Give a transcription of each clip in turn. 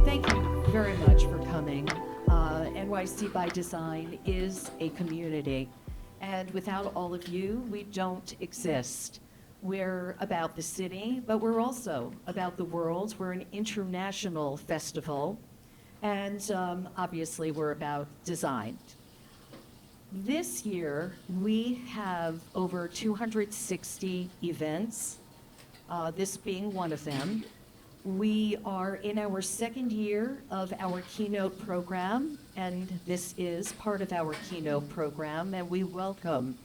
Thank you very much for coming. NYC by Design is a community, and without all of you, we don't exist. We're about the city, but we're also about the world. We're an international festival, and obviously we're about design. This year, we have over 260 events, this being one of them. We are in our second year of our Keynote program, and this is part of our Keynote program, and we welcome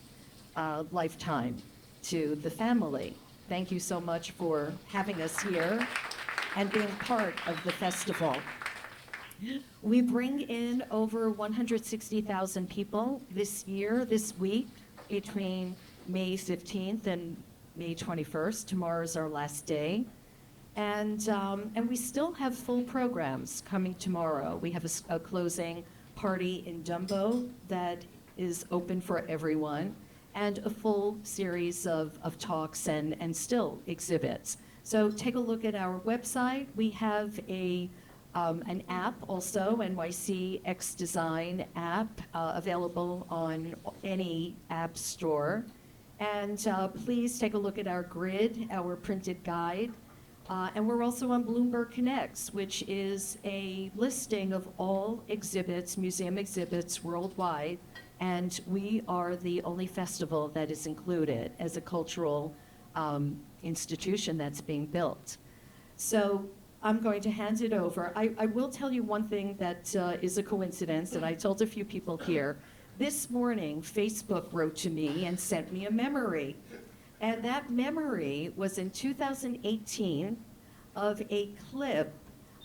Lifetime to the family. Thank you so much for having us here and being part of the festival. We bring in over 160,000 people this year, this week, between May 15th and May 21st. Tomorrow is our last day. And we still have full programs coming tomorrow. We have a closing party in Dumbo that is open for everyone, and a full series of talks and still exhibits. So take a look at our website. We have an app also, NYCxDESIGN app, available on any app store. And please take a look at our grid, our printed guide. And we're also on Bloomberg Connects, which is a listing of all exhibits, museum exhibits worldwide. And we are the only festival that is included as a cultural institution that's being built. So I'm going to hand it over. I will tell you one thing that is a coincidence, and I told a few people here. This morning, Facebook wrote to me and sent me a memory. And that memory was in 2018 of a clip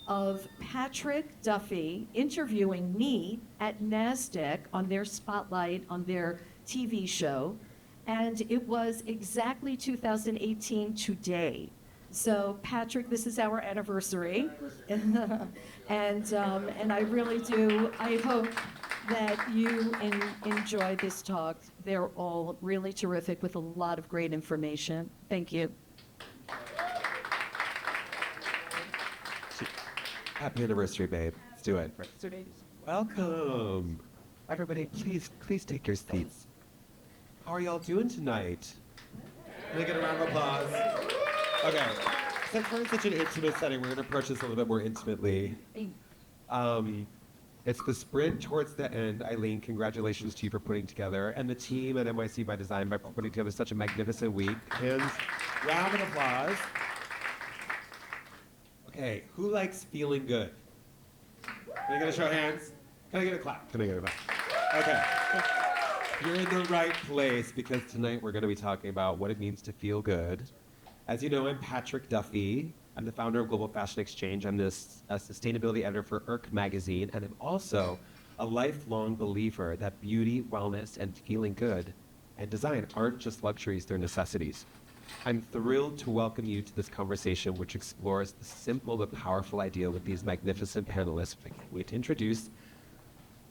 of Patrick Duffy interviewing me at NASDAQ on their spotlight on their TV show. And it was exactly 2018 today. So Patrick, this is our anniversary. and I really do, I hope that you enjoy this talk. They're all really terrific with a lot of great information. Thank you. Happy anniversary, babe. Let's do it. Welcome. Everybody, please take your seats. How are y'all doing tonight? Can I get a round of applause? Okay. Since we're in such an intimate setting, we're going to approach this a little bit more intimately. It's the sprint towards the end. Eileen, congratulations to you for putting together, and the team at NYC by Design by putting together such a magnificent week. And round of applause. Okay, who likes feeling good? Can I get a show of hands? Can I get a clap? Can I get a clap? Okay. You're in the right place, because tonight we're going to be talking about what it means to feel good. As you know, I'm Patrick Duffy. I'm the founder of Global Fashion Exchange. I'm a sustainability editor for magazine, and I'm also a lifelong believer that beauty, wellness, and feeling good and design aren't just luxuries, they're necessities. I'm thrilled to welcome you to this conversation, which explores the simple but powerful idea with these magnificent panelists. We to introduce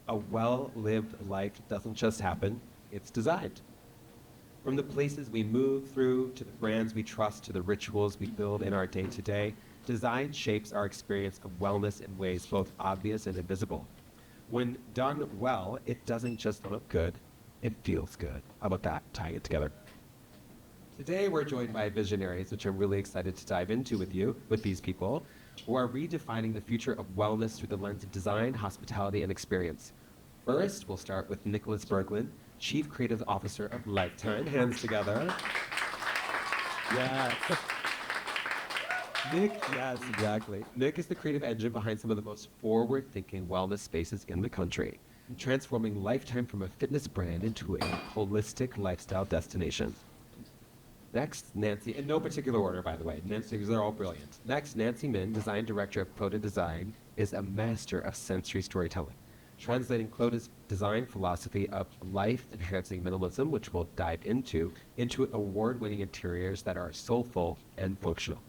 a well-lived life doesn't just happen, it's designed. From the places we move through, to the brands we trust, to the rituals we build in our day-to-day, design shapes our experience of wellness in ways both obvious and invisible. When done well, it doesn't just look good, it feels good. How about that, tying it together? Today, we're joined by visionaries, which I'm really excited to dive into with these people, who are redefining the future of wellness through the lens of design, hospitality, and experience. First, we'll start with Nic Berglund, Chief Creative Officer of Lifetime. Hands together. Yes. Nic, yes, exactly. Nic is the creative engine behind some of the most forward-thinking wellness spaces in the country, transforming Lifetime from a fitness brand into a holistic lifestyle destination. Next, Nancie, in no particular order, by the way, because they're all brilliant. Next, Nancie Min, Design Director of Clodagh Design, is a master of sensory storytelling, translating Clodagh's design philosophy of life-enhancing minimalism, which we'll dive into award-winning interiors that are soulful and functional.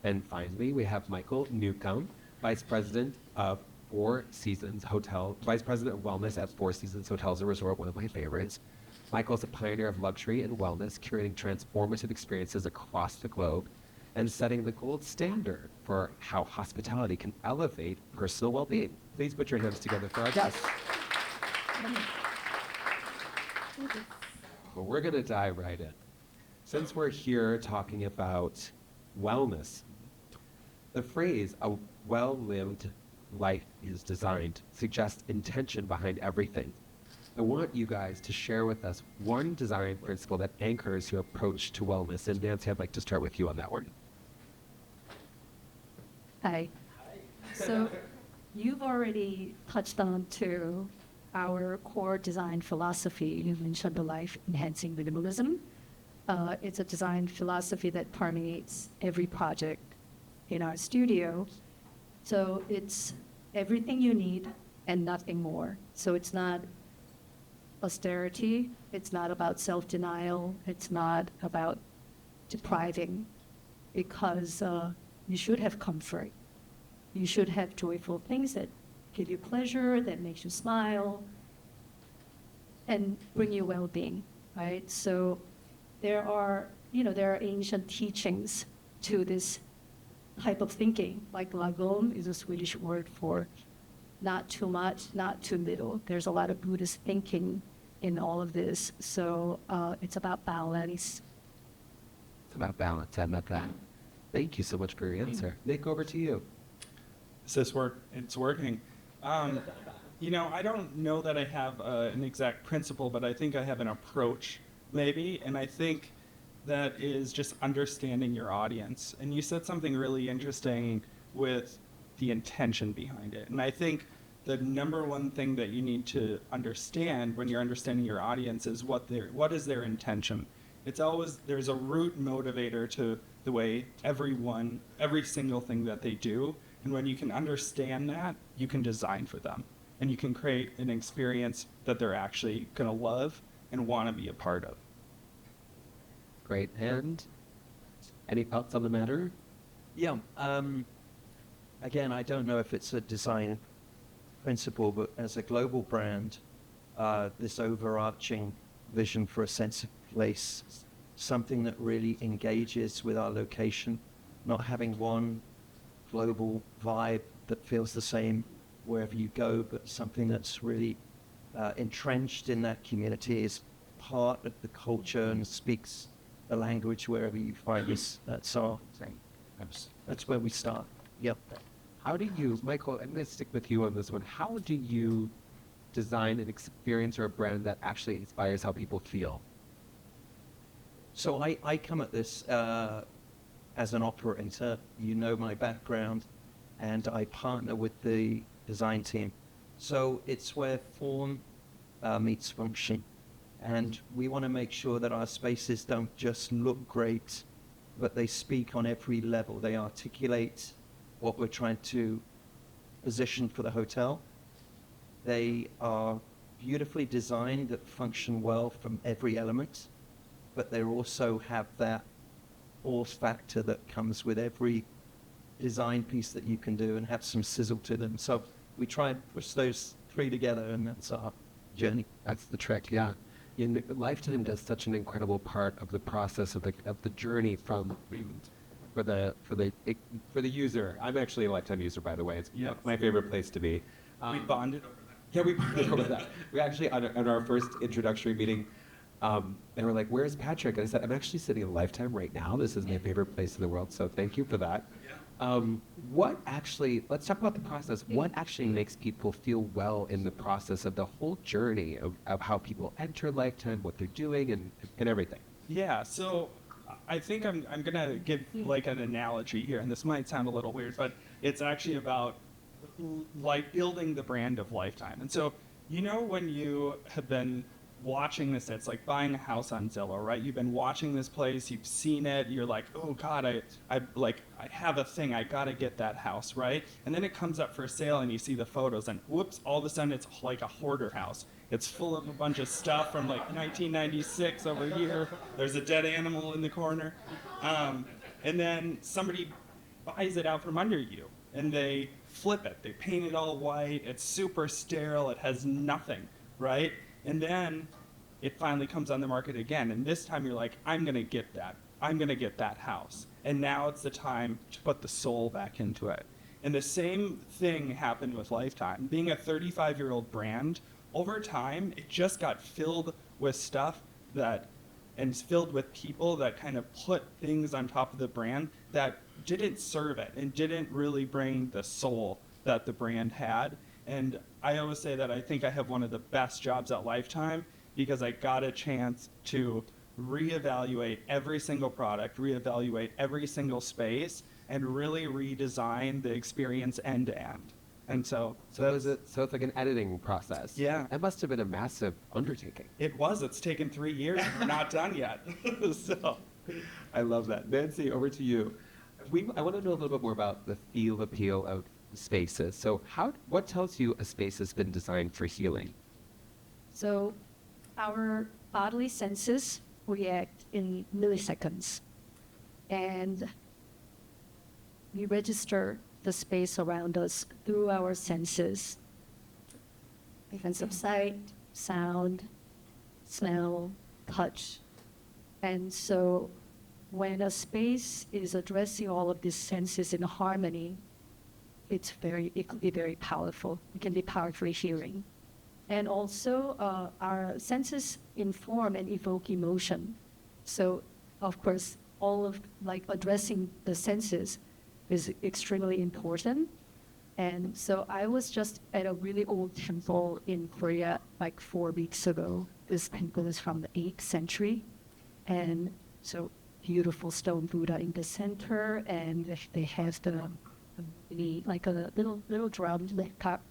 And finally, we have Michael Newcombe, Vice President of Vice President of Wellness at Four Seasons Hotels and Resort, one of my favorites. Michael is a pioneer of luxury and wellness, curating transformative experiences across the globe. and setting the gold standard for how hospitality can elevate personal well-being. Please put your hands together for our guests. Well, we're going to dive right in. Since we're here talking about wellness, the phrase, a well-lived life is designed, suggests intention behind everything. I want you guys to share with us one design principle that anchors your approach to wellness. And Nancie, I'd like to start with you on that one. Hi. So you've already touched on to our core design philosophy. You mentioned the life-enhancing minimalism. It's a design philosophy that permeates every project in our studio. So it's everything you need and nothing more. So it's not austerity. It's not about self-denial. It's not about depriving, because you should have comfort. You should have joyful things that give you pleasure, that makes you smile, and bring you well-being, right? So there are ancient teachings to this type of thinking, like lagom is a Swedish word for not too much, not too little. There's a lot of Buddhist thinking in all of this. So it's about balance. It's about balance. I love that. Thank you so much for your answer. Nic, over to you. Does this work? It's working. I don't know that I have an exact principle, but I think I have an approach, maybe. And I think that is just understanding your audience. And you said something really interesting with the intention behind it. And I think the number one thing that you need to understand when you're understanding your audience is what is their intention. It's always, there's a root motivator to the way every single thing that they do. And when you can understand that, you can design for them. And you can create an experience that they're actually going to love and want to be a part of. Great. And any thoughts on the matter? Yeah. Again, I don't know if it's a design principle, but as a global brand, this overarching vision for a sense of place, something that really engages with our location, not having one global vibe that feels the same wherever you go, but something that's really entrenched in that community, is part of the culture and speaks the language wherever you find this. That's where we start. Yep. How do you, Michael, I'm going to stick with you on this one. How do you design an experience or a brand that actually inspires how people feel? So I come at this as an operator. You know my background, and I partner with the design team. So it's where form meets function. And we want to make sure that our spaces don't just look great, but they speak on every level. They articulate what we're trying to position for the hotel. They are beautifully designed that function well from every element, but they also have that force factor that comes with every design piece that you can do and have some sizzle to them. So we try and push those three together, and that's our journey. That's the trick, yeah. Lifetime does such an incredible part of the process of the journey from for the user. I'm actually a Lifetime user, by the way. It's my favorite place to be. We bonded over that. Yeah, we bonded over that. We actually, on our first introductory meeting, they were like, "Where's Patrick?" And I said, "I'm actually sitting in Lifetime right now. This is my favorite place in the world, so thank you for that." Let's talk about the process. What actually makes people feel well in the process of the whole journey of how people enter Lifetime, what they're doing, and everything? Yeah, so I think I'm going to give like an analogy here, and this might sound a little weird, but it's actually about like building the brand of Lifetime. And so, when you have been watching this, it's like buying a house on Zillow, right? You've been watching this place, you've seen it, you're like, oh God, I have a thing, I gotta get that house, right? And then it comes up for sale and you see the photos and whoops, all of a sudden it's like a hoarder house. It's full of a bunch of stuff from like 1996 over here. There's a dead animal in the corner. And then somebody buys it out from under you and they flip it. They paint it all white. It's super sterile. It has nothing, right? And then it finally comes on the market again. And this time you're like, I'm going to get that. I'm going to get that house. And now it's the time to put the soul back into it. And the same thing happened with Lifetime. Being a 35-year-old brand, over time, it just got filled with stuff and filled with people that kind of put things on top of the brand that didn't serve it and didn't really bring the soul that the brand had. And I always say that I think I have one of the best jobs at Lifetime because I got a chance to reevaluate every single product, reevaluate every single space, and really redesign the experience end to end. And so it's like an editing process. Yeah. It must have been a massive undertaking. it's taken 3 years and we're not done yet. So I love that. Nancie, over to you. I want to know a little bit more about the feel appeal of spaces. So what tells you a space has been designed for healing? So our bodily senses react in milliseconds, and we register the space around us through our senses. Sense of sight, sound, smell, touch. And so when a space is addressing all of these senses in harmony, it can be very powerful. It can be powerfully healing. And also, our senses inform and evoke emotion. So, of course, addressing the senses is extremely important. And so I was just at a really old temple in Korea 4 weeks ago. This temple is from the 8th century. And so beautiful stone Buddha in the center, and they have a little drum lit up,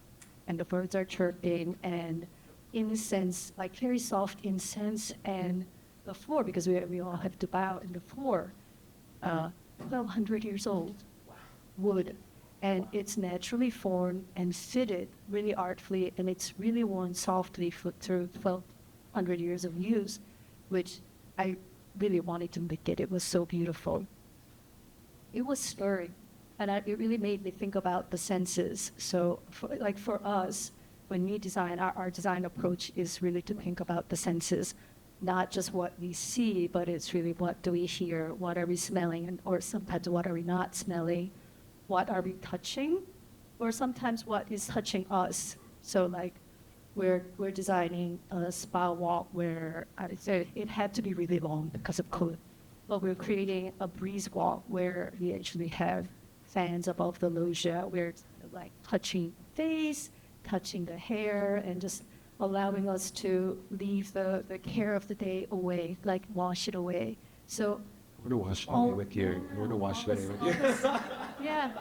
and the birds are chirping, and incense, very soft incense, and the floor, because we all have to bow in the floor, 1,200 years old, wood, and it's naturally formed and fitted really artfully, and it's really worn softly through 1,200 years of use, which I really wanted to make it. It was so beautiful. It was stirring. And it really made me think about the senses. So for us, when we design, our design approach is really to think about the senses, not just what we see, but it's really what do we hear, what are we smelling, or sometimes what are we not smelling, what are we touching, or sometimes what is touching us. So we're designing a spa walk where it had to be really long because of COVID, but we're creating a breeze walk where we actually have fans above the loggia. We're touching face, touching the hair, and just allowing us to leave the care of the day away, wash it away. So We're going to wash it away with you. We're going to wash it away with you. yeah,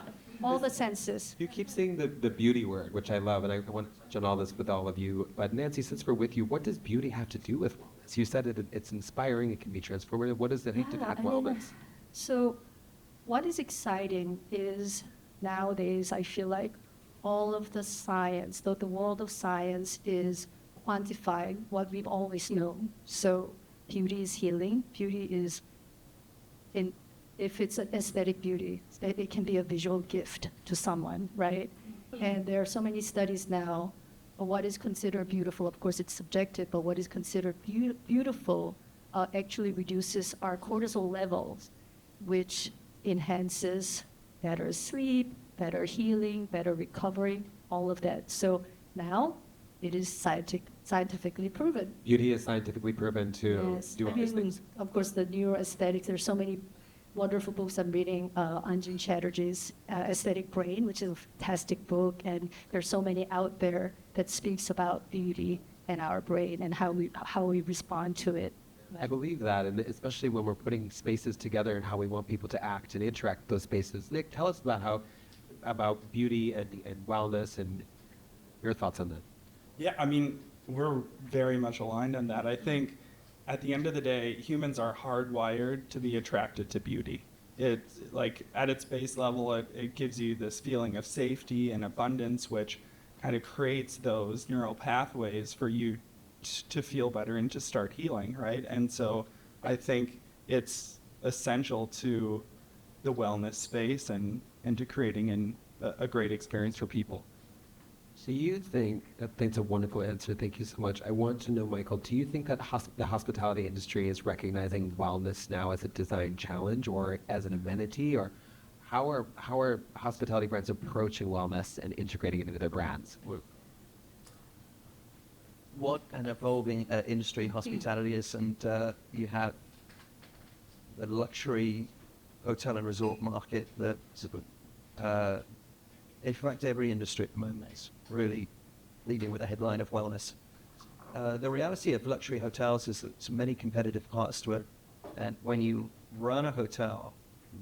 all the senses. You keep saying the beauty word, which I love, and I want to touch on all this with all of you. But Nancie, since we're with you, what does beauty have to do with wellness? You said it's inspiring, it can be transformative. What does it have to do with wellness? So what is exciting is nowadays I feel like all of the science, the world of science is quantifying what we've always known. So beauty is healing. Beauty is, if it's an aesthetic beauty, it can be a visual gift to someone, right? And there are so many studies now of what is considered beautiful. Of course, it's subjective, but what is considered beautiful actually reduces our cortisol levels, which enhances better sleep, better healing, better recovery, all of that. So now it is scientifically proven. Beauty is scientifically proven to do all these things. Of course, the neuroaesthetics, there's so many wonderful books I'm reading. Anjan Chatterjee's Aesthetic Brain, which is a fantastic book, and there's so many out there that speaks about beauty and our brain and how we respond to it. I believe that, and especially when we're putting spaces together and how we want people to act and interact with those spaces. Nic, tell us about beauty and wellness and your thoughts on that. yeah, I mean, we're very much aligned on that. I think at the end of the day, humans are hardwired to be attracted to beauty. It's at its base level, it gives you this feeling of safety and abundance, which kind of creates those neural pathways for you to feel better and to start healing, right? And so I think it's essential to the wellness space and to creating a great experience for people. So you think, that's a wonderful answer, thank you so much. I want to know, Michael, do you think that the hospitality industry is recognizing wellness now as a design challenge or as an amenity, or how are hospitality brands approaching wellness and integrating it into their brands? What an evolving industry hospitality is, and you have the luxury hotel and resort market that, in fact, every industry at the moment is really leading with a headline of wellness. The reality of luxury hotels is that there's many competitive parts to it, and when you run a hotel,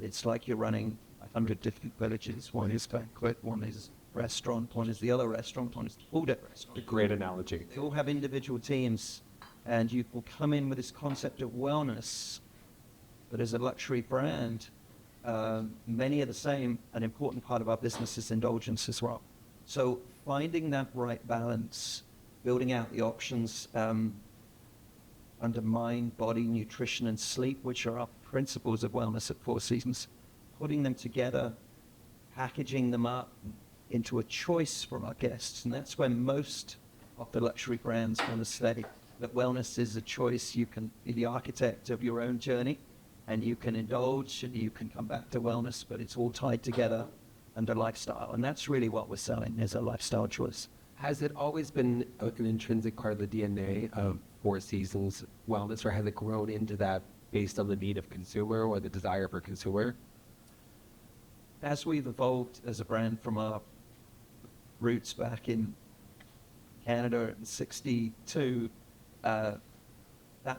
it's like you're running 100 different villages. One is banquet, one is restaurant, one is the other restaurant, one is the full-day restaurant. A great analogy. They all have individual teams, and you will come in with this concept of wellness, but as a luxury brand, many are the same. An important part of our business is indulgence as well. So finding that right balance, building out the options under mind, body, nutrition, and sleep, which are our principles of wellness at Four Seasons, putting them together, packaging them up into a choice for our guests. And that's when most of the luxury brands want to say that wellness is a choice. You can be the architect of your own journey, and you can indulge and you can come back to wellness, but it's all tied together under lifestyle. And that's really what we're selling, is a lifestyle choice. Has it always been an intrinsic part of the DNA of Four Seasons wellness, or has it grown into that based on the need of consumer or the desire for consumer? As we've evolved as a brand from our roots back in Canada in '62, that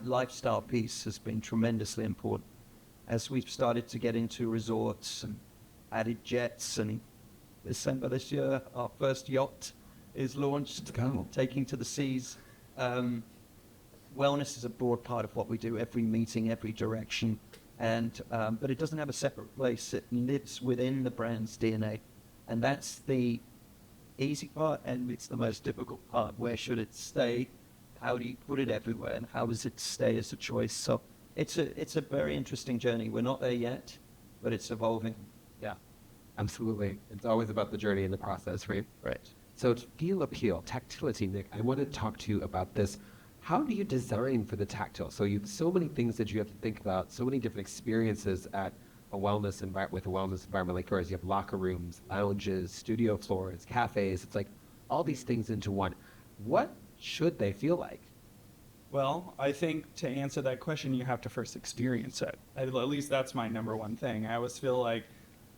lifestyle piece has been tremendously important. As we've started to get into resorts and added jets, and December this year, our first yacht is launched, taking to the seas. Wellness is a broad part of what we do, every meeting, every direction, and but it doesn't have a separate place. It lives within the brand's DNA, and that's the easy part, and it's the most difficult part. Where should it stay? How do you put it everywhere, and how does it stay as a choice? So it's a very interesting journey. We're not there yet, but it's evolving. Yeah, absolutely. It's always about the journey and the process, right? Right. So feel appeal, tactility, Nick, I want to talk to you about this. How do you design for the tactile? So you have so many things that you have to think about, so many different experiences at a wellness with a wellness environment like yours. You have locker rooms, lounges, studio floors, cafes. It's like all these things into one. What should they feel like? Well, I think to answer that question, you have to first experience it. At least that's my number one thing. I always feel like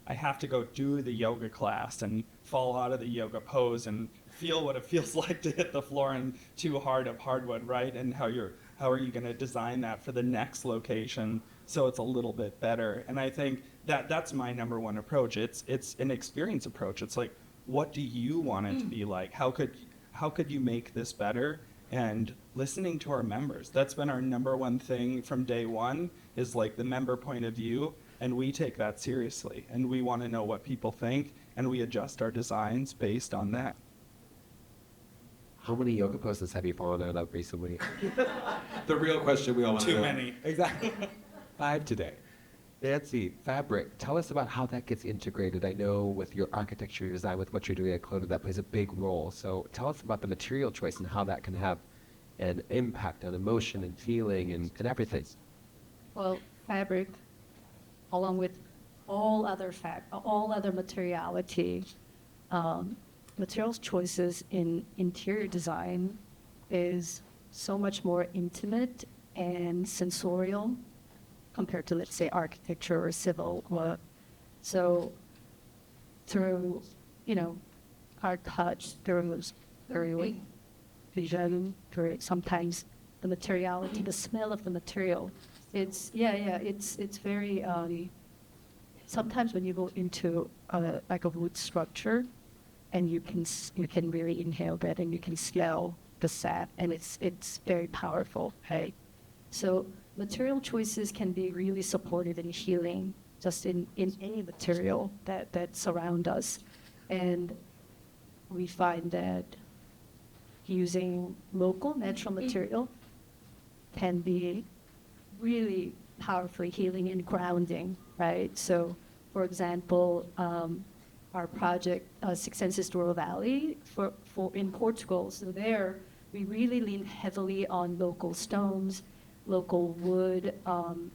I have to go do the yoga class and fall out of the yoga pose and feel what it feels like to hit the floor in too hard of hardwood, right? And how are you going to design that for the next location so it's a little bit better? And I think that's my number one approach. It's an experience approach. It's like, what do you want it to be like? How could you make this better? And listening to our members. That's been our number one thing from day one, is like the member point of view. And we take that seriously. And we want to know what people think, and we adjust our designs based on that. How many yoga poses have you fallen out of recently? The real question we all want to know. Too many. Exactly. 5 today. Nancie, fabric, tell us about how that gets integrated. I know with your architecture design, with what you're doing at Clodagh, that plays a big role. So tell us about the material choice and how that can have an impact on emotion and feeling and everything. Well, fabric, along with all other materiality, materials choices in interior design is so much more intimate and sensorial compared to, let's say, architecture or civil work. So through, our touch, through vision, through sometimes the materiality, the smell of the material, it's very, sometimes when you go into like a wood structure, and you can really inhale that, and you can smell the sap, and it's very powerful, right? So material choices can be really supportive and healing just in any material that surround us. And we find that using local natural material can be really powerfully healing and grounding, right? So, for example, our project, Six Senses Douro Valley, for in Portugal. So there, we really lean heavily on local stones, local wood,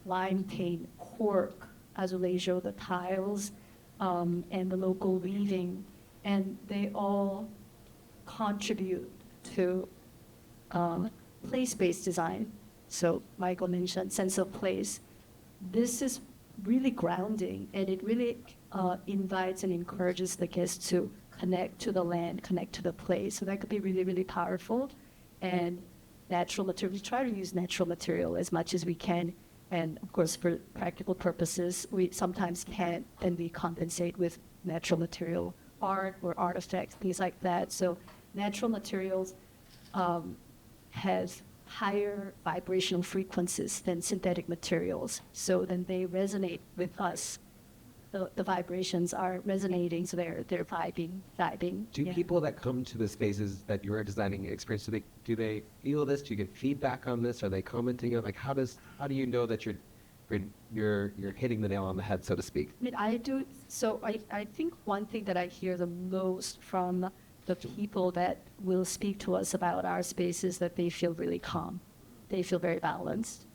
lime paint, cork, azulejo, the tiles, and the local weaving. And they all contribute to place-based design. So Michael mentioned sense of place. This is really grounding, and it really invites and encourages the guests to connect to the land, connect to the place. So that could be really, really powerful. And natural material, we try to use natural material as much as we can. And of course, for practical purposes, we sometimes can't, and we compensate with natural material art or artifacts, things like that. So natural materials has higher vibrational frequencies than synthetic materials. So then they resonate with us. The vibrations are resonating, so they're vibing. Do Yeah. people that come to the spaces that you're designing experience, do they feel this? Do you get feedback on this? Are they commenting on, like, how do you know that you're hitting the nail on the head, so to speak? I mean, I do. So I think one thing that I hear the most from the people that will speak to us about our space is that they feel really calm. They feel very balanced.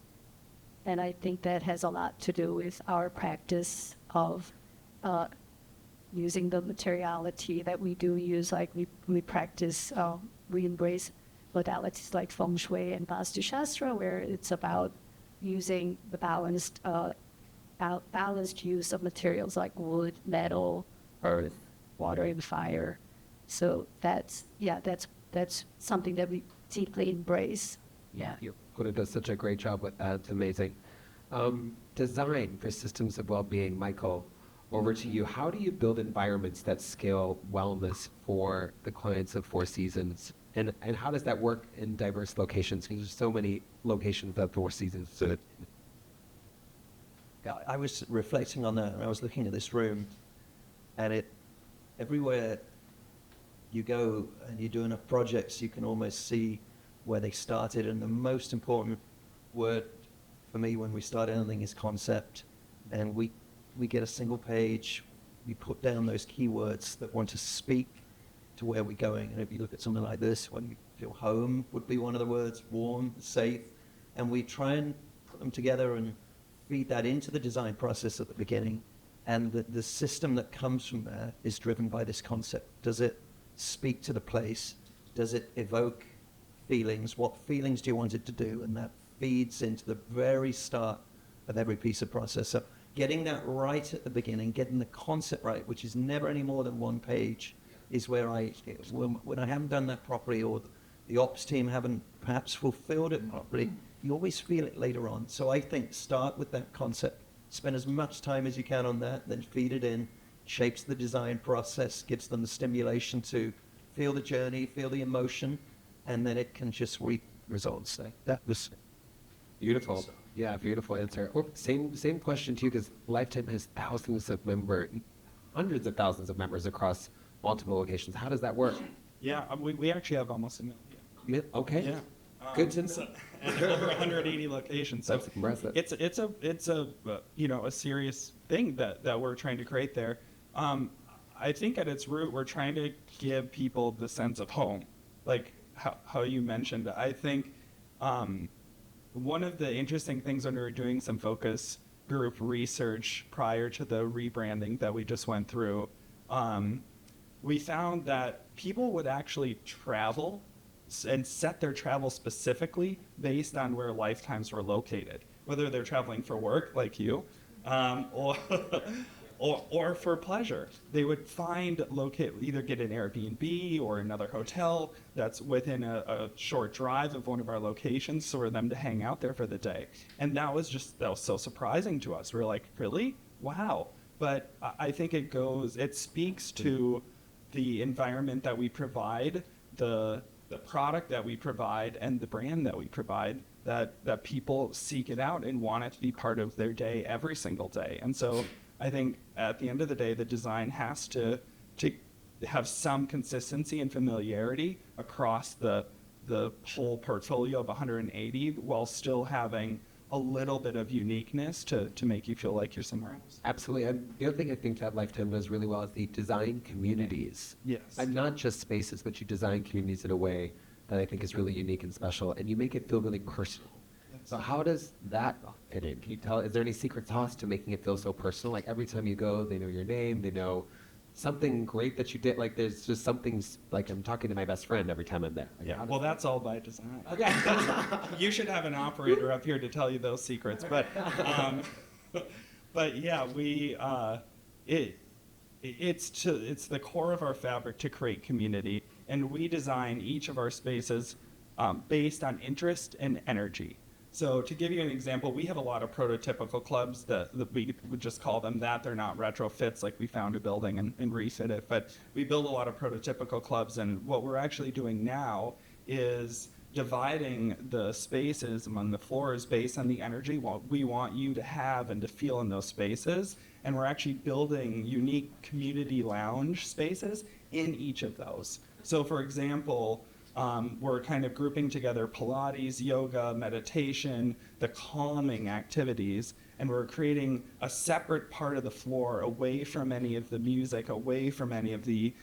And I think that has a lot to do with our practice of using the materiality that we do use. Like we practice, we embrace modalities like feng shui and vastu shastra, where it's about using the balanced use of materials like wood, metal, earth, water, and fire. So that's something that we deeply embrace. Yeah. Coda does such a great job with that. It's amazing. Design for systems of well-being. Michael, over to you. How do you build environments that scale wellness for the clients of Four Seasons? And how does that work in diverse locations? Because there's so many locations that Four Seasons. So Yeah, I was reflecting on that, and I was looking at this room, and everywhere you go and you do enough projects, you can almost see where they started. And the most important word for me when we start anything is concept. And we get a single page, we put down those keywords that want to speak to where we're going. And if you look at something like this, when you feel home would be one of the words, warm, safe. And we try and put them together and feed that into the design process at the beginning. And the system that comes from there is driven by this concept. Does it speak to the place? Does it evoke feelings? What feelings do you want it to do? And that feeds into the very start of every piece of process. So getting that right at the beginning, getting the concept right, which is never any more than one page, is where when I haven't done that properly, or the ops team haven't perhaps fulfilled it properly, you always feel it later on. So I think start with that concept, spend as much time as you can on that, then feed it in, shapes the design process, gives them the stimulation to feel the journey, feel the emotion, and then it can just reap results. So that was beautiful. Yeah, beautiful answer. Same question to you, because Lifetime has thousands of members, hundreds of thousands of members across multiple locations. How does that work? Yeah, we actually have almost 1 million. Yeah, okay. Yeah. Good to know. And over 180 locations. So That's impressive. It's a a serious thing that we're trying to create there. I think at its root, we're trying to give people the sense of home, like how you mentioned. I think one of the interesting things when we were doing some focus group research prior to the rebranding that we just went through, we found that people would actually travel and set their travel specifically based on where lifetimes were located, whether they're traveling for work like you, or for pleasure. They would either get an Airbnb or another hotel that's within a short drive of one of our locations for them to hang out there for the day. And that was so surprising to us. We were like, really? Wow. But I think it speaks to the environment that we provide, the product that we provide, and the brand that we provide, that people seek it out and want it to be part of their day every single day. And so I think at the end of the day, the design has to have some consistency and familiarity across the whole portfolio of 180, while still having a little bit of uniqueness to make you feel like you're somewhere else. Absolutely. And the other thing I think that Lifetime does really well is the design communities. Yes. And not just spaces, but you design communities in a way that I think is really unique and special, and you make it feel really personal. So how does that fit in? Can you tell, is there any secret sauce to making it feel so personal? Like every time you go, they know your name, they know something great that you did. Like there's just something, like I'm talking to my best friend every time I'm there. Like, Yeah, how does well, that's all by design. Okay. You should have an operator up here to tell you those secrets. But, but yeah, it's the core of our fabric to create community, and we design each of our spaces based on interest and energy. So to give you an example, we have a lot of prototypical clubs that we would just call them that. They're not retrofits like we found a building and refit it, but we build a lot of prototypical clubs, and what we're actually doing now is dividing the spaces among the floors based on the energy what we want you to have and to feel in those spaces, and we're actually building unique community lounge spaces in each of those. So for example, we're kind of grouping together Pilates, yoga, meditation, the calming activities, and we're creating a separate part of the floor away from any of the music, away from any of the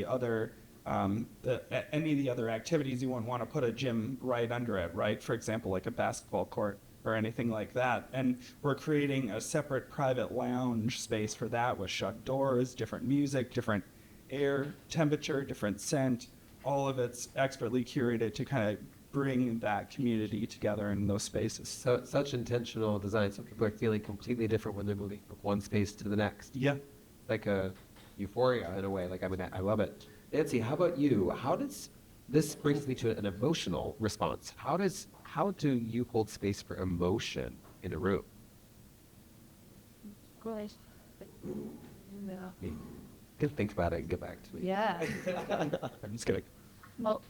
other any of the other activities. You wouldn't want to put a gym right under it, right? For example, like a basketball court or anything like that. And we're creating a separate private lounge space for that with shut doors, different music, different air temperature, different scent. All of it's expertly curated to kind of bring that community together in those spaces. So such intentional design. Some people are feeling completely different when they're moving from one space to the next. Yeah. Like a euphoria in a way. Like, I mean, I love it. Nancie, how about you? How does, this brings me to an emotional response. How do you hold space for emotion in a room? Great. Yeah. You can think about it and get back to me. Yeah. I'm just kidding. Well,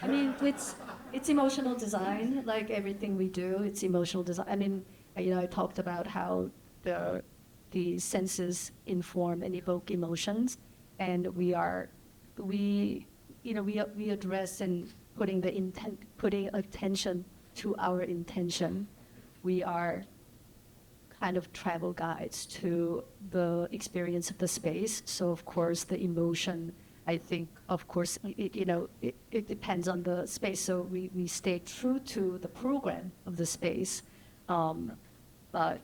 I mean, it's emotional design, like everything we do, it's emotional design. I mean, I talked about how the senses inform and evoke emotions, and we address and putting attention to our intention. We are kind of travel guides to the experience of the space. So of course the emotion, I think, of course, it depends on the space. So we stay true to the program of the space, but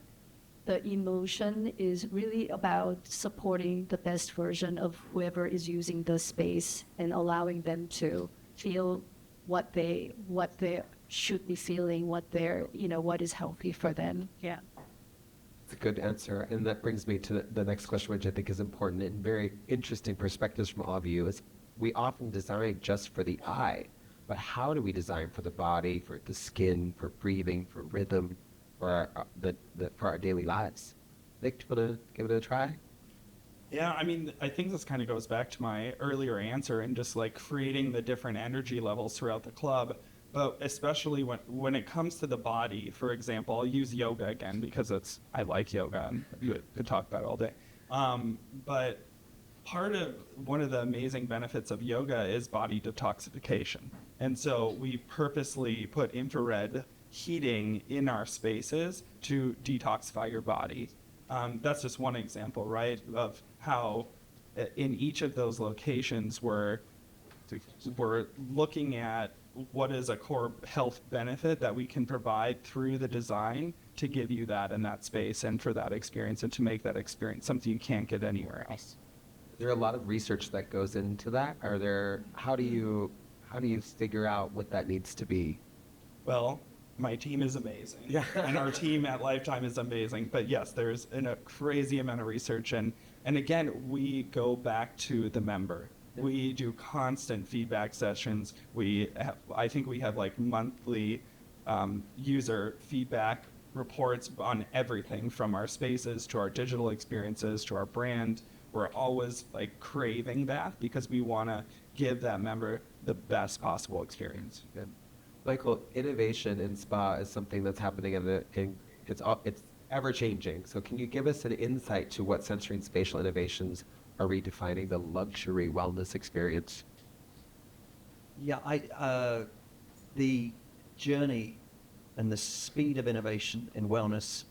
the emotion is really about supporting the best version of whoever is using the space and allowing them to feel what they should be feeling, what is healthy for them. Yeah. It's a good answer. And that brings me to the next question, which I think is important and very interesting perspectives from all of you, is we often design just for the eye, but how do we design for the body, for the skin, for breathing, for rhythm, for our daily lives? Nick, do you want to give it a try? Yeah, I mean, I think this kind of goes back to my earlier answer and just like creating the different energy levels throughout the club. But especially when it comes to the body, for example, I'll use yoga again because I like yoga and you could talk about it all day. But one of the amazing benefits of yoga is body detoxification. And so we purposely put infrared heating in our spaces to detoxify your body. That's just one example, right, of how in each of those locations we're looking at what is a core health benefit that we can provide through the design to give you that in that space and for that experience and to make that experience something you can't get anywhere else. Is there a lot of research that goes into that? How do you figure out what that needs to be? Well, my team is amazing. Yeah. And our team at Lifetime is amazing. But yes, there's a crazy amount of research. And again, we go back to the member. We do constant feedback sessions. I think we have like monthly user feedback reports on everything from our spaces to our digital experiences to our brand. We're always like craving that because we want to give that member the best possible experience. Good. Michael, innovation in spa is something that's happening it's ever changing. So can you give us an insight to what sensory and spatial innovations are redefining the luxury wellness experience? Yeah, the journey and the speed of innovation in wellness,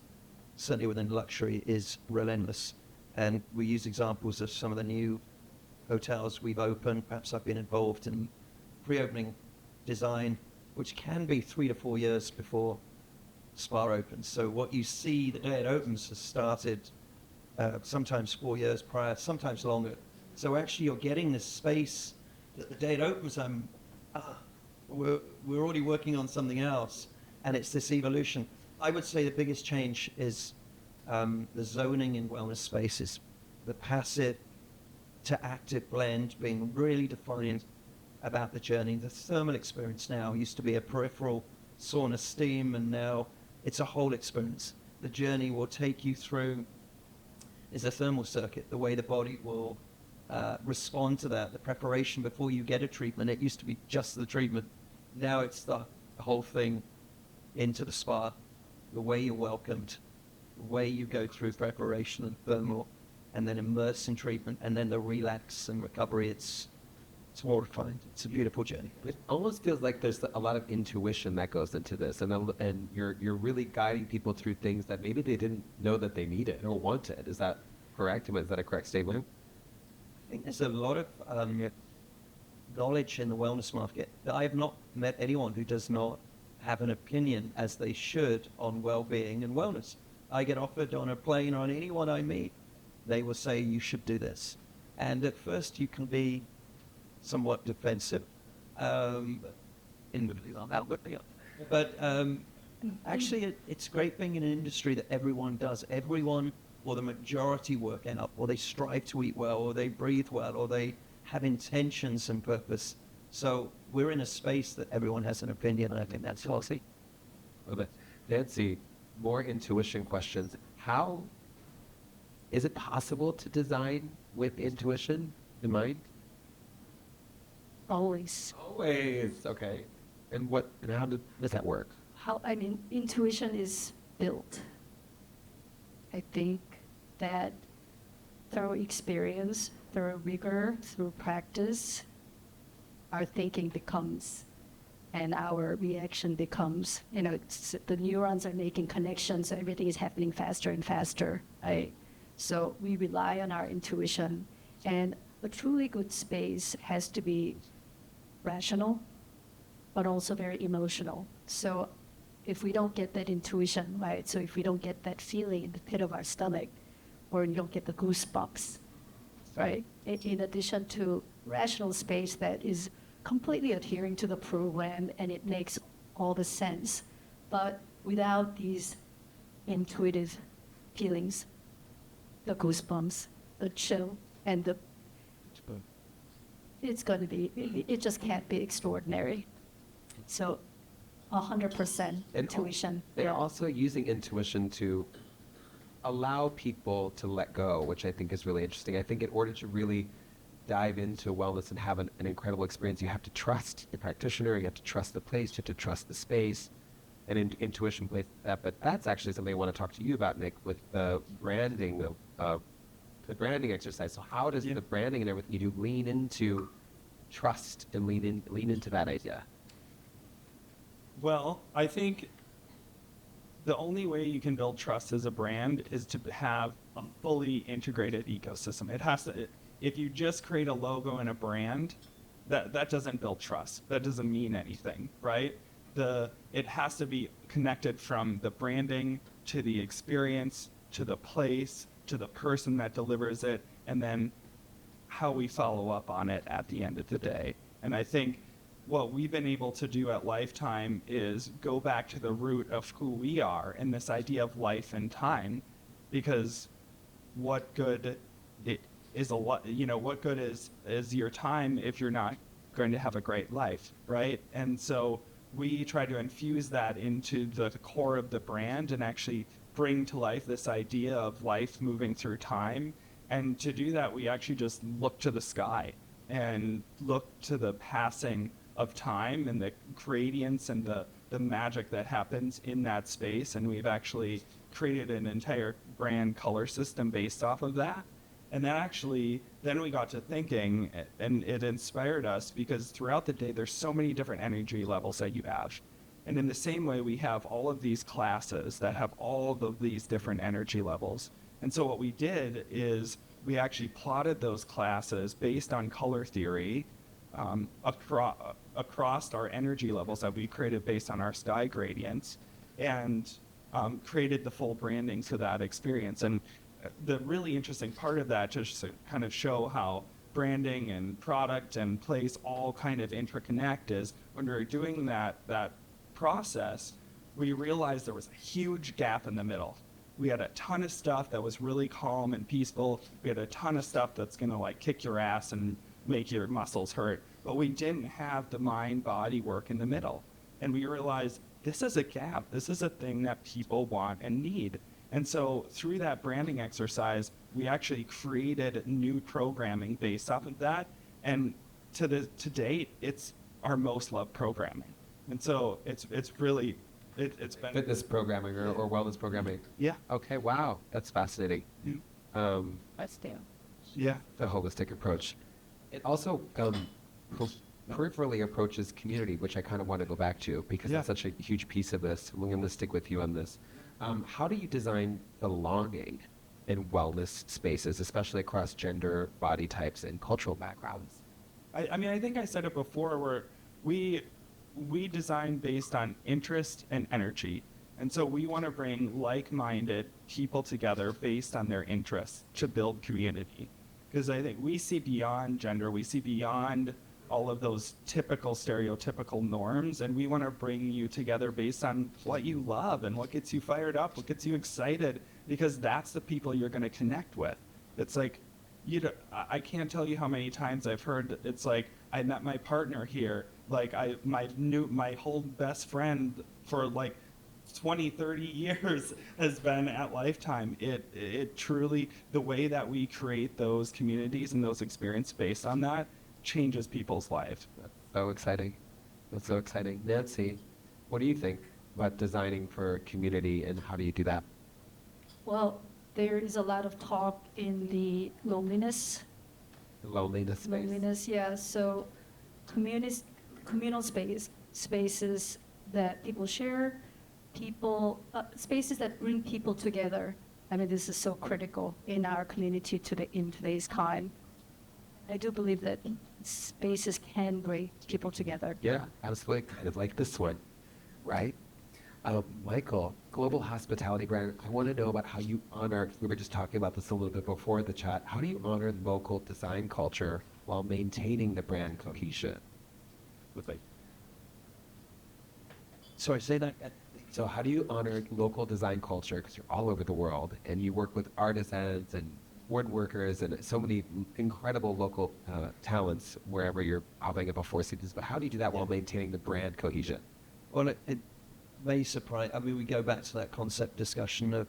certainly within luxury, is relentless. And we use examples of some of the new hotels we've opened. Perhaps I've been involved in pre-opening design, which can be 3 to 4 years before spa opens. So what you see the day it opens has started sometimes 4 years prior, sometimes longer. So actually you're getting this space that the day it opens, we're already working on something else. And it's this evolution. I would say the biggest change is the zoning in wellness spaces, the passive to active blend being really defined about the journey. The thermal experience now used to be a peripheral sauna steam, and now it's a whole experience. The journey will take you through is a thermal circuit, the way the body will respond to that, the preparation before you get a treatment. It used to be just the treatment. Now it's the whole thing into the spa, the way you're welcomed, the way you go through preparation and thermal, and then immerse in treatment, and then the relax and recovery. It's more refined. It's a beautiful journey. It almost feels like there's a lot of intuition that goes into this, and you're really guiding people through things that maybe they didn't know that they needed or wanted. Is that correct? Is that a correct statement? I think there's a lot of knowledge in the wellness market. I have not met anyone who does not have an opinion, as they should, on well-being and wellness. I get offered on a plane, or on anyone I meet, they will say, you should do this. And at first you can be somewhat defensive. But actually it's great being in an industry that everyone does. Everyone, or the majority, work out, or they strive to eat well, or they breathe well, or they have intentions and purpose. So we're in a space that everyone has an opinion, and I think that's healthy. Okay. Nancie, more intuition questions. How is it possible to design with intuition in mind? Always. Always. Okay. And how does that work? Intuition is built. I think that through experience, through rigor, through practice, our thinking becomes, and our reaction becomes, the neurons are making connections, so everything is happening faster and faster, right? So we rely on our intuition, and a truly good space has to be rational, but also very emotional. So if we don't get that intuition, right, so if we don't get that feeling in the pit of our stomach, or you don't get the goosebumps, right, in addition to rational space that is completely adhering to the program and it makes all the sense, but without these intuitive feelings, the goosebumps, the chill, and it just can't be extraordinary. So 100% intuition. They're also using intuition to allow people to let go, which I think is really interesting. I think in order to really dive into wellness and have an incredible experience, you have to trust the practitioner, you have to trust the place, you have to trust the space, and intuition plays that. But that's actually something I want to talk to you about, Nic, with the branding the branding exercise. So how does the branding and everything you do lean into trust and lean into that idea? Well, I think the only way you can build trust as a brand is to have a fully integrated ecosystem. It has to. If you just create a logo and a brand, that doesn't build trust. That doesn't mean anything, right? It has to be connected from the branding to the experience, to the place, to the person that delivers it, and then how we follow up on it at the end of the day. And I think what we've been able to do at Lifetime is go back to the root of who we are and this idea of life and time, because what good is your time if you're not going to have a great life, right? And so we try to infuse that into the core of the brand and actually bring to life this idea of life moving through time. And to do that, we actually just look to the sky and look to the passing of time and the gradients and the magic that happens in that space. And we've actually created an entire brand color system based off of that. And then we got to thinking, and it inspired us because throughout the day, there's so many different energy levels that you have. And in the same way, we have all of these classes that have all of these different energy levels. And so what we did is we actually plotted those classes based on color theory across our energy levels that we created based on our sky gradients, and created the full branding to that experience. And the really interesting part of that, just to kind of show how branding and product and place all kind of interconnect, is when we were doing that process, we realized there was a huge gap in the middle. We had a ton of stuff that was really calm and peaceful. We had a ton of stuff that's gonna like kick your ass and make your muscles hurt. But we didn't have the mind-body work in the middle. And we realized this is a gap. This is a thing that people want and need. And so through that branding exercise, we actually created new programming based off of that. And to date, it's our most loved programming. And so it's really, it's been Fitness programming or wellness programming. Yeah. Okay, wow, that's fascinating. That's there. Yeah. The holistic approach. It also peripherally approaches community, which I kind of want to go back to because Yeah. it's such a huge piece of this. We're going to stick with you on this. How do you design belonging in wellness spaces, especially across gender, body types, and cultural backgrounds? I mean, I think I said it before, where we design based on interest and energy. And so we want to bring like-minded people together based on their interests to build community. Because I think we see beyond gender, we see beyond all of those typical, stereotypical norms, and we want to bring you together based on what you love and what gets you fired up, what gets you excited, because that's the people you're going to connect with. It's like, I can't tell you how many times I've heard, it's like, I met my partner here, like my whole best friend for like 20, 30 years has been at Lifetime. It truly, the way that we create those communities and those experiences based on that changes people's lives. That's so exciting. That's so exciting. Nancie, what do you think about designing for community and how do you do that? Well, there is a lot of talk in the loneliness. Loneliness space. Loneliness, yeah. So communal spaces that people share, spaces that bring people together. I mean, this is so critical in our community in today's time. I do believe that spaces can bring people together. Yeah, absolutely. Kind of like this one, right? Michael, global hospitality brand, I want to know about how you honor, we were just talking about this a little bit before the chat, how do you honor local design culture while maintaining the brand cohesion? Sorry, say that again. So how do you honor local design culture, because you're all over the world, and you work with artisans and woodworkers and so many incredible local talents wherever you're operating at Four Seasons, but how do you do that while maintaining the brand cohesion? Well, it may surprise. I mean, we go back to that concept discussion of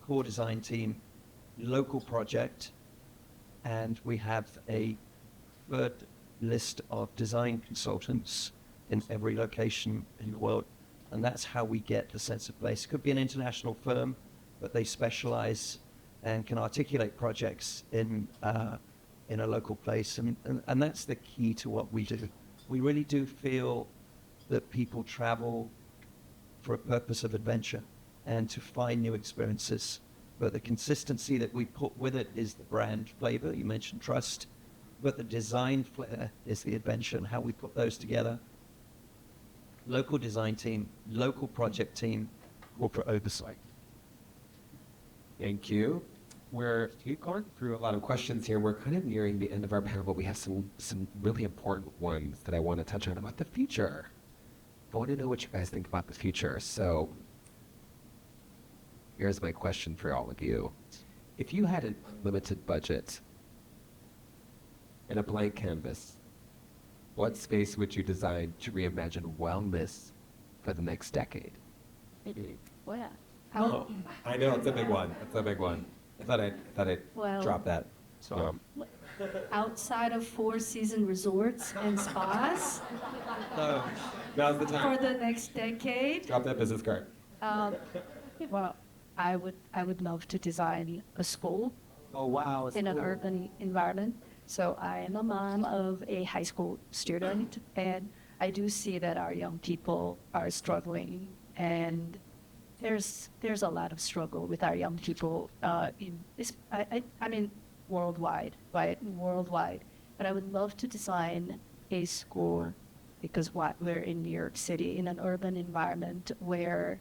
core design team, local project, and we have a third list of design consultants in every location in the world, and that's how we get the sense of place. It could be an international firm, but they specialize and can articulate projects in a local place, and that's the key to what we do. We really do feel that people travel for a purpose of adventure and to find new experiences. But the consistency that we put with it is the brand flavor. You mentioned trust, but the design flair is the adventure and how we put those together. Local design team, local project team, corporate oversight. Thank you. We've gone through a lot of questions here. We're kind of nearing the end of our panel, but we have some really important ones that I want to touch on about the future. I want to know what you guys think about the future. So here's my question for all of you. If you had an unlimited budget and a blank canvas, what space would you design to reimagine wellness for the next decade? Well, I know, it's a big one. It's a big one. I thought I'd Well- drop that. outside of Four Seasons resorts and spas Now's the for time. the next decade. Drop that business card. Well, I would love to design a school Oh, wow. in an urban environment. So I am a mom of a high school student, and I do see that our young people are struggling, and there's a lot of struggle with our young people in this. I mean, worldwide, right? Worldwide. But I would love to design a school because we're in New York City, in an urban environment where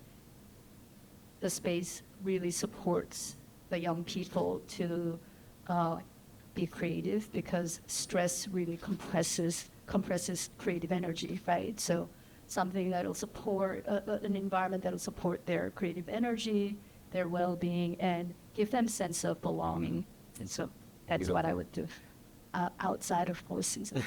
the space really supports the young people to be creative, because stress really compresses creative energy, right? So something that'll support an environment that'll support their creative energy, their well-being, and give them sense of belonging. And so that's what I would do outside of four seasons.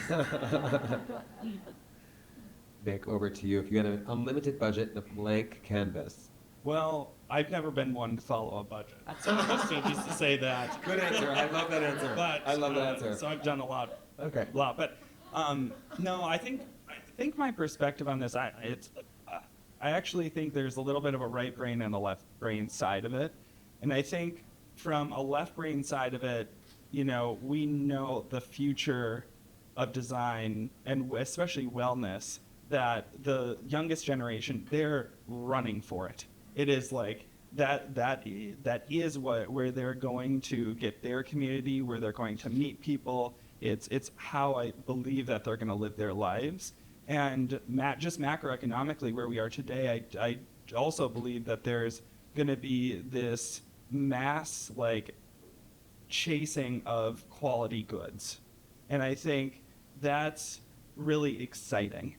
Nick, over to you. If you had an unlimited budget and a blank canvas. Well, I've never been one to follow a budget. So just to say that. Good answer. I love that answer. But, I love that answer. So I've done a lot. Okay. But no, I think my perspective on this, I actually think there's a little bit of a right brain and a left brain side of it. And I think from a left brain side of it, we know the future of design and especially wellness, that the youngest generation, they're running for it. It is like that is where they're going to get their community, where they're going to meet people. It's how I believe that they're going to live their lives. And just macroeconomically, where we are today, I also believe that there's going to be this mass chasing of quality goods. And I think that's really exciting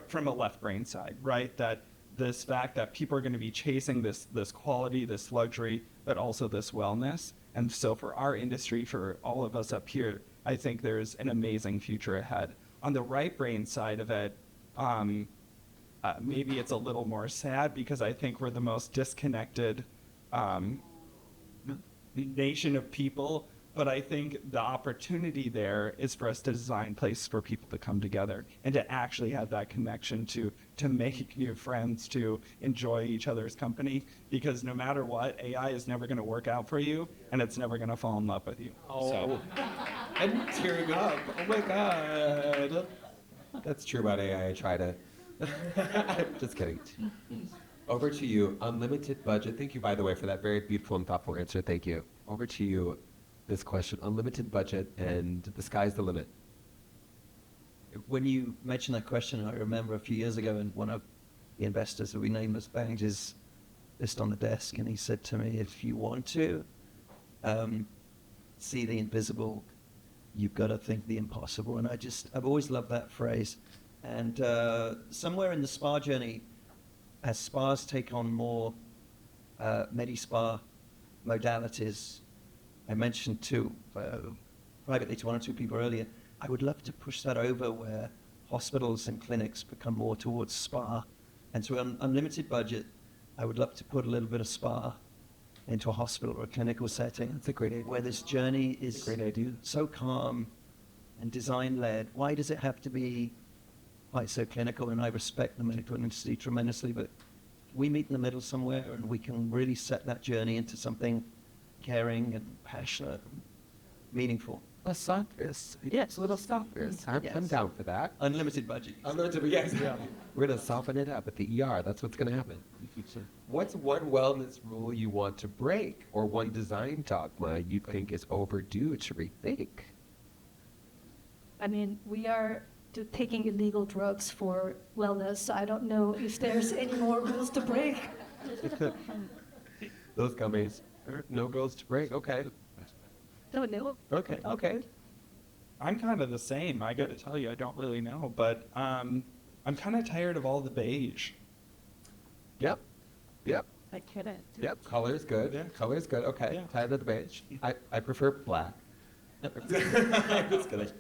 from a left brain side, right? That this fact that people are going to be chasing this quality, this luxury, but also this wellness. And so for our industry, for all of us up here, I think there's an amazing future ahead. On the right brain side of it, maybe it's a little more sad, because I think we're the most disconnected nation of people. But I think the opportunity there is for us to design places for people to come together and to actually have that connection, to make new friends, to enjoy each other's company. Because no matter what, AI is never going to work out for you, and it's never going to fall in love with you. Oh, I'm tearing up. Oh my God. That's true about AI. I try to. Just kidding. Over to you. Unlimited budget. Thank you, by the way, for that very beautiful and thoughtful answer. Thank you. Over to you. This question, unlimited budget, and the sky's the limit. When you mentioned that question, I remember a few years ago, and one of the investors that we nameless banged his list on the desk, and he said to me, if you want to see the invisible, you've got to think the impossible. And I've always loved that phrase. And somewhere in the spa journey, as spas take on more medi-spa modalities, I mentioned privately to one or two people earlier, I would love to push that over where hospitals and clinics become more towards spa. And so on unlimited budget, I would love to put a little bit of spa into a hospital or a clinical setting. That's a great idea. Where this journey is Great idea. so calm and design-led. Why does it have to be quite so clinical? And I respect the medical industry tremendously, but we meet in the middle somewhere, and we can really set that journey into something caring and passionate and meaningful. A softness. Yes, a little softness. I'm Yes. down for that. Unlimited budget. Unlimited, yes. We're going to soften it up at the ER. That's what's going to happen. What's one wellness rule you want to break, or one design dogma you think is overdue to rethink? I mean, we are taking illegal drugs for wellness, so I don't know if there's any more rules to break. Those gummies. No rules to break. Okay. Don't know. Okay. I'm kind of the same. I got to tell you, I don't really know. But I'm kind of tired of all the beige. Yep. I couldn't. Yep. Color's good. Yeah. Color's good. Okay. Yeah. Tired of the beige. I prefer black. That's good.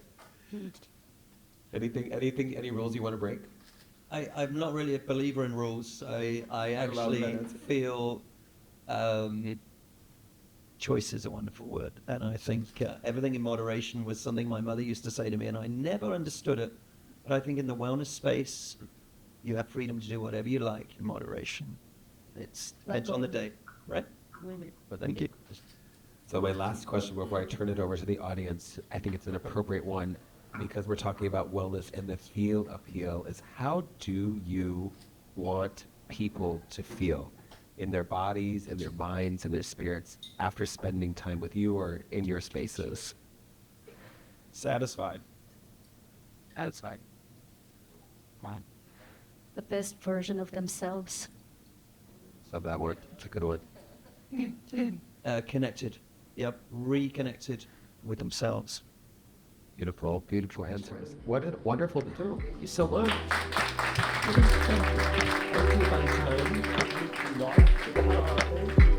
Any rules you want to break? I'm not really a believer in rules. I love actually that. feel choice is a wonderful word. And I think everything in moderation was something my mother used to say to me, and I never understood it. But I think in the wellness space, you have freedom to do whatever you like in moderation. It depends on the day, right? But thank you. So my last question before I turn it over to the audience, I think it's an appropriate one. because we're talking about wellness and the feel appeal, is how do you want people to feel in their bodies, in their minds, and their spirits after spending time with you or in your spaces? Satisfied. Satisfied. Wow. The best version of themselves. Love that word. It's a good one. Connected. Yep, reconnected with themselves. Beautiful, beautiful answers. What a wonderful to. Thank you so much. Thank you.